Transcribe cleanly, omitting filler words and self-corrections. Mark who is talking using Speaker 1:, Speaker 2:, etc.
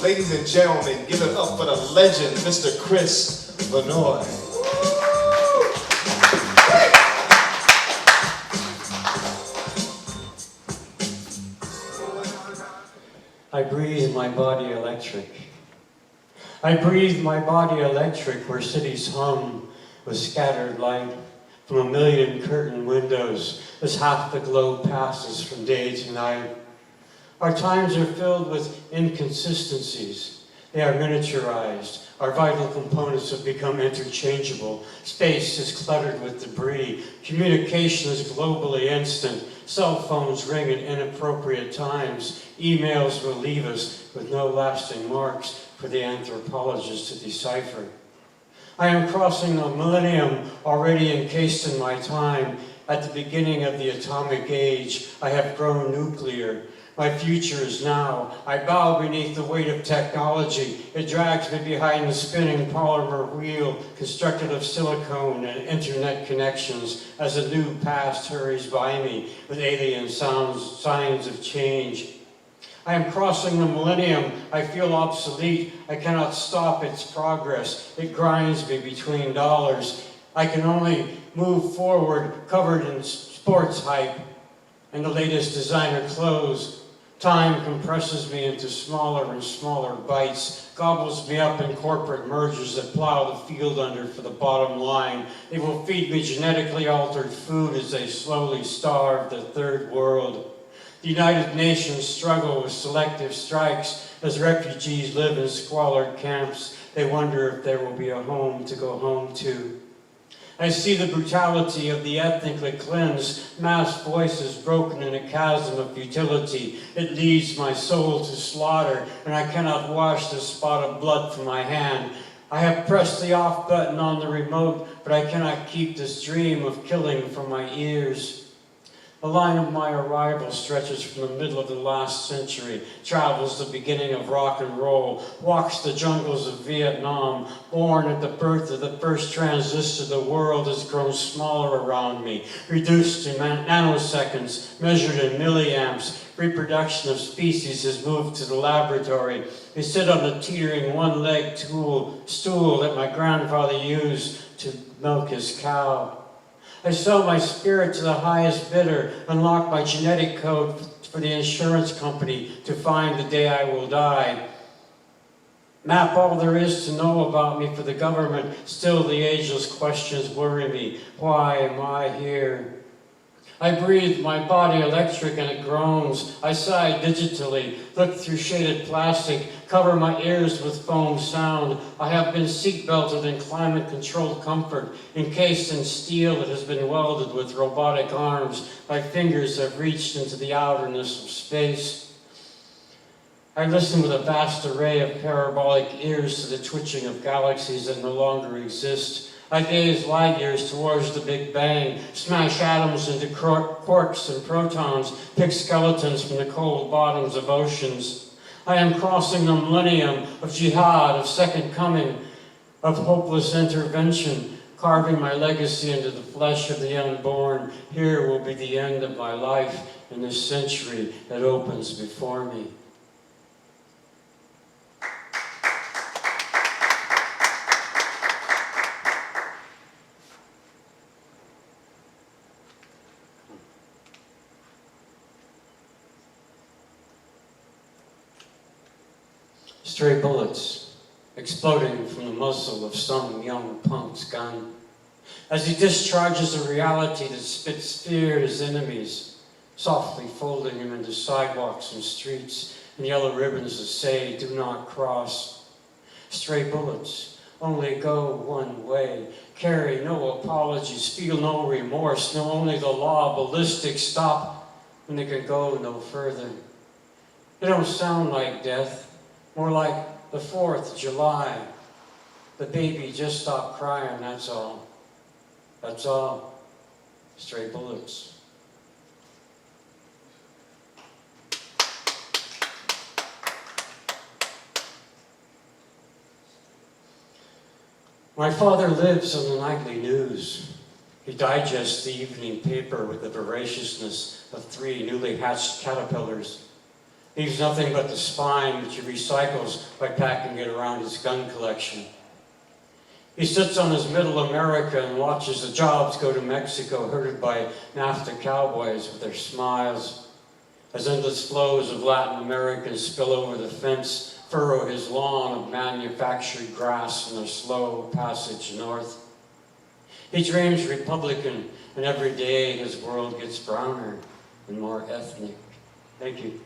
Speaker 1: Ladies and gentlemen, give it up for the legend, Mr. Chris Vannoy.
Speaker 2: I breathe my body electric. I breathe my body electric where cities hum with scattered light from a million curtained windows as half the globe passes from day to night. Our times are filled with inconsistencies. They are miniaturized. Our vital components have become interchangeable. Space is cluttered with debris. Communication is globally instant. Cell phones ring at inappropriate times. Emails will leave us with no lasting marks for the anthropologist to decipher. I am crossing a millennium already encased in my time. At the beginning of the atomic age, I have grown nuclear. My future is now. I bow beneath the weight of technology. It drags me behind the spinning polymer wheel constructed of silicone and internet connections as a new past hurries by me with alien signs of change. I am crossing the millennium. I feel obsolete. I cannot stop its progress. It grinds me between dollars. I can only move forward covered in sports hype and the latest designer clothes. Time compresses me into smaller and smaller bites, gobbles me up in corporate mergers that plow the field under for the bottom line. They will feed me genetically altered food as they slowly starve the third world. The United Nations struggle with selective strikes as refugees live in squalid camps. They wonder if there will be a home to go home to. I see the brutality of the ethnically cleansed, mass voices broken in a chasm of futility. It leads my soul to slaughter, and I cannot wash the spot of blood from my hand. I have pressed the off button on the remote, but I cannot keep this dream of killing from my ears. The line of my arrival stretches from the middle of the last century, travels the beginning of rock and roll, walks the jungles of Vietnam. Born at the birth of the first transistor, the world has grown smaller around me, reduced to nanoseconds, measured in milliamps. Reproduction of species has moved to the laboratory. They sit on the teetering one-legged stool that my grandfather used to milk his cow. I sell my spirit to the highest bidder, unlock my genetic code for the insurance company to find the day I will die. Map all there is to know about me for the government. Still the ageless questions worry me. Why am I here? I breathe my body electric and it groans. I sigh digitally, look through shaded plastic, cover my ears with foam sound. I have been seatbelted in climate-controlled comfort, encased in steel that has been welded with robotic arms. My fingers have reached into the outerness of space. I listen with a vast array of parabolic ears to the twitching of galaxies that no longer exist. I gaze light years towards the Big Bang, smash atoms into quarks and protons, pick skeletons from the cold bottoms of oceans. I am crossing the millennium of jihad, of second coming, of hopeless intervention, carving my legacy into the flesh of the unborn. Here will be the end of my life in this century that opens before me. Stray bullets exploding from the muzzle of some young punk's gun as he discharges a reality that spits fear at his enemies, softly folding him into sidewalks and streets and yellow ribbons that say, "Do not cross." Stray bullets only go one way, carry no apologies, feel no remorse, know only the law, ballistic, stop when they can go no further. They don't sound like death. More like the 4th of July. The baby just stopped crying, that's all. That's all. Stray bullets. My father lives on the nightly news. He digests the evening paper with the voraciousness of 3 newly hatched caterpillars. Leaves nothing but the spine, which he recycles by packing it around his gun collection. He sits on his middle America and watches the jobs go to Mexico, herded by NAFTA cowboys with their smiles, as endless flows of Latin Americans spill over the fence, furrow his lawn of manufactured grass in their slow passage north. He dreams Republican, and every day his world gets browner and more ethnic. Thank you.